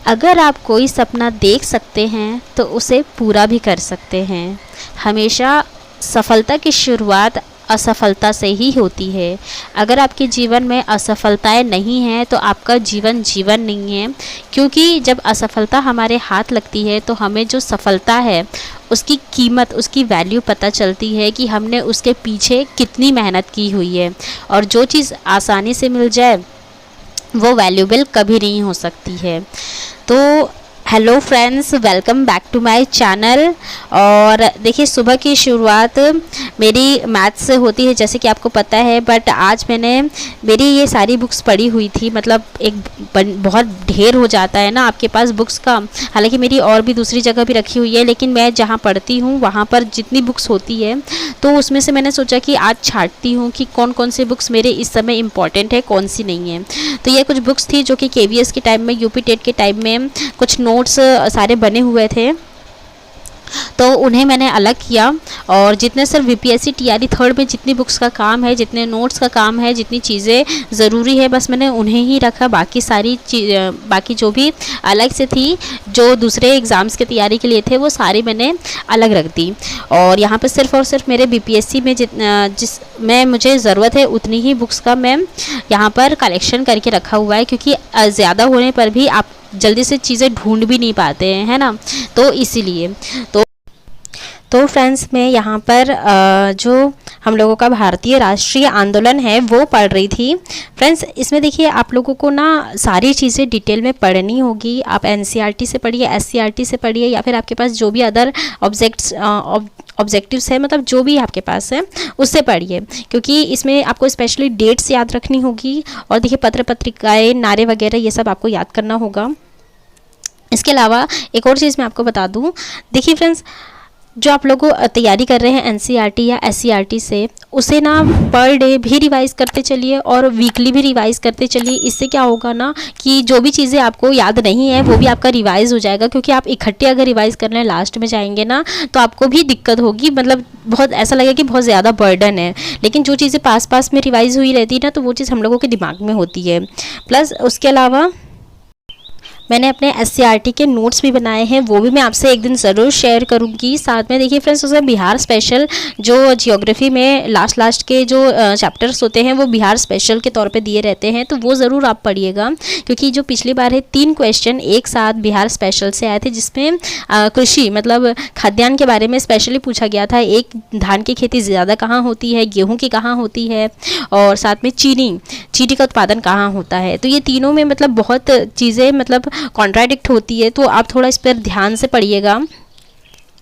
अगर आप कोई सपना देख सकते हैं तो उसे पूरा भी कर सकते हैं। हमेशा सफलता की शुरुआत असफलता से ही होती है। अगर आपके जीवन में असफलताएं नहीं हैं तो आपका जीवन जीवन नहीं है, क्योंकि जब असफलता हमारे हाथ लगती है तो हमें जो सफलता है उसकी कीमत, उसकी वैल्यू पता चलती है कि हमने उसके पीछे कितनी मेहनत की हुई है। और जो चीज़ आसानी से मिल जाए वो वैल्यूबल कभी नहीं हो सकती है। तो hello friends, welcome back to my channel. और देखिए, सुबह की शुरुआत मेरी मैथ्स से होती है जैसे कि आपको पता है, बट आज मेरी ये सारी बुक्स पढ़ी हुई थी। मतलब एक बहुत ढेर हो जाता है ना आपके पास बुक्स का। हालांकि मेरी और भी दूसरी जगह भी रखी हुई है, लेकिन मैं जहाँ पढ़ती हूँ वहाँ पर जितनी बुक्स होती है तो उसमें से मैंने सोचा कि आज छांटती हूँ कि कौन कौन सी बुक्स मेरे इस समय इम्पॉर्टेंट है, कौन सी नहीं है। तो ये कुछ बुक्स थी जो कि KVS के टाइम में, यूपी टेट के टाइम में कुछ नोट्स सारे बने हुए थे, तो उन्हें मैंने अलग किया। और जितने सिर्फ VPSC TRE थर्ड में जितनी बुक्स का काम है, जितने नोट्स का काम है, जितनी चीज़ें ज़रूरी है, बस मैंने उन्हें ही रखा। बाकी जो भी अलग से थी, जो दूसरे एग्ज़ाम्स की तैयारी के लिए थे, वो सारी मैंने अलग रख दी। और यहाँ पर सिर्फ और सिर्फ मेरे BPSC में जिसमें मुझे ज़रूरत है उतनी ही बुक्स का मैं यहाँ पर कलेक्शन करके रखा हुआ है, क्योंकि ज़्यादा होने पर भी आप जल्दी से चीज़ें ढूंढ भी नहीं पाते हैं, है ना। तो इसीलिए तो फ्रेंड्स, मैं यहाँ पर जो हम लोगों का भारतीय राष्ट्रीय आंदोलन है वो पढ़ रही थी। फ्रेंड्स, इसमें देखिए, आप लोगों को ना सारी चीज़ें डिटेल में पढ़नी होगी। आप NCERT से पढ़िए, SCERT से पढ़िए, या फिर आपके पास जो भी अदर ऑब्जेक्टिव्स है, मतलब जो भी आपके पास है उससे पढ़िए, क्योंकि इसमें आपको स्पेशली डेट्स याद रखनी होगी। और देखिए, पत्र पत्रिकाएँ, नारे वगैरह, ये सब आपको याद करना होगा। इसके अलावा एक और चीज़ मैं आपको बता दूं, देखिए फ्रेंड्स, जो आप लोग तैयारी कर रहे हैं NCERT या SCERT से, उसे ना पर डे भी रिवाइज करते चलिए और वीकली भी रिवाइज करते चलिए। इससे क्या होगा ना कि जो भी चीज़ें आपको याद नहीं है वो भी आपका रिवाइज हो जाएगा, क्योंकि आप इकट्ठे अगर रिवाइज करने लास्ट में जाएंगे ना तो आपको भी दिक्कत होगी। मतलब बहुत ऐसा लगेगा कि बहुत ज़्यादा बर्डन है। लेकिन जो चीज़ें पास पास में रिवाइज हुई रहती है ना, तो वो चीज़ हम लोगों के दिमाग में होती है। प्लस उसके अलावा मैंने अपने SCERT के नोट्स भी बनाए हैं, वो भी मैं आपसे एक दिन ज़रूर शेयर करूंगी। साथ में देखिए फ्रेंड्स, उसमें बिहार स्पेशल, जो जियोग्राफी में लास्ट के जो चैप्टर्स होते हैं वो बिहार स्पेशल के तौर पे दिए रहते हैं, तो वो ज़रूर आप पढ़िएगा। क्योंकि जो पिछली बार है 3 क्वेश्चन एक साथ बिहार स्पेशल से आए थे, जिसमें कृषि मतलब खाद्यान्न के बारे में स्पेशली पूछा गया था। एक, धान की खेती ज़्यादा कहाँ होती है, गेहूँ की कहाँ होती है, और साथ में चीनी का उत्पादन कहाँ होता है। तो ये तीनों में मतलब बहुत चीज़ें मतलब कॉन्ट्राडिक्ट होती है, तो आप थोड़ा इस पर ध्यान से पढ़िएगा।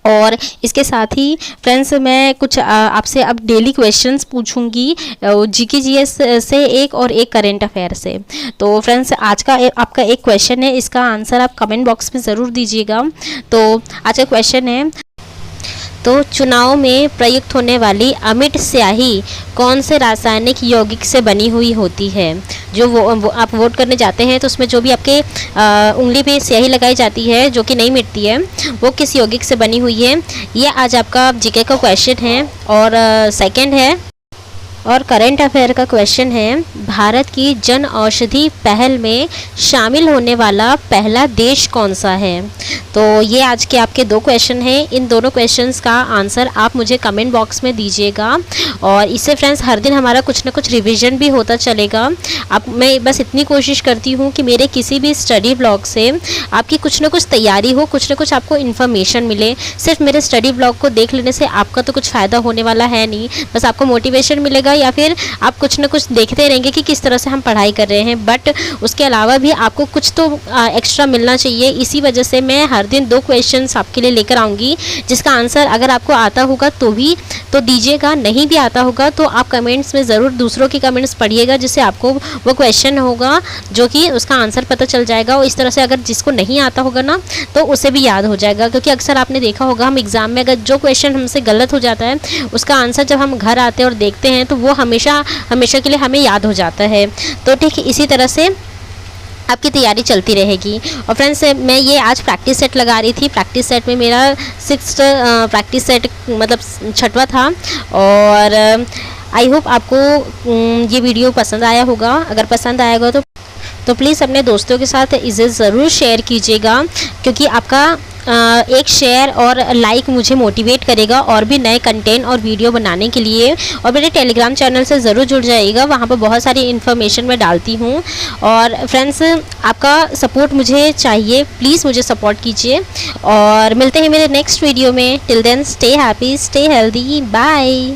और इसके साथ ही फ्रेंड्स, मैं कुछ आपसे अब डेली क्वेश्चंस पूछूंगी, GK GS से एक और एक करंट अफेयर से। तो फ्रेंड्स, आज का आपका एक क्वेश्चन है, इसका आंसर आप कमेंट बॉक्स में ज़रूर दीजिएगा। तो आज का क्वेश्चन है, तो चुनाव में प्रयुक्त होने वाली अमिट स्याही कौन से रासायनिक यौगिक से बनी हुई होती है। जो वो आप वोट करने जाते हैं तो उसमें जो भी आपके उंगली पे स्याही लगाई जाती है जो कि नहीं मिटती है, वो किस यौगिक से बनी हुई है। ये आज आपका GK का क्वेश्चन है। और सेकंड है, और करंट अफेयर का क्वेश्चन है, भारत की जन औषधि पहल में शामिल होने वाला पहला देश कौन सा है। तो ये आज के आपके 2 क्वेश्चन हैं। इन दोनों क्वेश्चंस का आंसर आप मुझे कमेंट बॉक्स में दीजिएगा। और इससे फ्रेंड्स, हर दिन हमारा कुछ ना कुछ रिवीजन भी होता चलेगा। मैं बस इतनी कोशिश करती हूँ कि मेरे किसी भी स्टडी ब्लॉग से आपकी कुछ ना कुछ तैयारी हो, कुछ ना कुछ आपको इन्फॉर्मेशन मिले। सिर्फ मेरे स्टडी ब्लॉग को देख लेने से आपका तो कुछ फ़ायदा होने वाला है नहीं, बस आपको मोटिवेशन मिलेगा, या फिर आप कुछ ना कुछ देखते रहेंगे कि किस तरह से हम पढ़ाई कर रहे हैं। बट उसके अलावा भी आपको कुछ तो एक्स्ट्रा मिलना चाहिए। इसी वजह से मैं हर दिन 2 क्वेश्चंस आपके लिए लेकर आऊँगी, जिसका आंसर अगर आपको आता होगा तो दीजिएगा, नहीं भी आता होगा तो आप कमेंट्स में ज़रूर दूसरों की कमेंट्स पढ़िएगा, जिससे आपको वो क्वेश्चन होगा जो कि उसका आंसर पता चल जाएगा। और इस तरह से अगर जिसको नहीं आता होगा ना तो उसे भी याद हो जाएगा। क्योंकि अक्सर आपने देखा होगा, हम एग्ज़ाम में अगर जो क्वेश्चन हमसे गलत हो जाता है उसका आंसर जब हम घर आते हैं और देखते हैं तो वो हमेशा के लिए हमें याद हो जाता है। तो ठीक इसी तरह से आपकी तैयारी चलती रहेगी। और फ्रेंड्स, मैं ये आज प्रैक्टिस सेट लगा रही थी। प्रैक्टिस सेट में मेरा 6th प्रैक्टिस सेट मतलब 6वां था। और आई होप आपको ये वीडियो पसंद आया होगा। अगर पसंद आएगा तो तो प्लीज़ अपने दोस्तों के साथ इसे ज़रूर शेयर कीजिएगा, क्योंकि आपका एक शेयर और लाइक मुझे मोटिवेट करेगा और भी नए कंटेंट और वीडियो बनाने के लिए। और मेरे टेलीग्राम चैनल से ज़रूर जुड़ जाइएगा, वहाँ पर बहुत सारी इन्फॉर्मेशन मैं डालती हूँ। और फ्रेंड्स, आपका सपोर्ट मुझे चाहिए, प्लीज़ मुझे सपोर्ट कीजिए। और मिलते हैं मेरे नेक्स्ट वीडियो में। Till then stay happy, stay healthy, bye.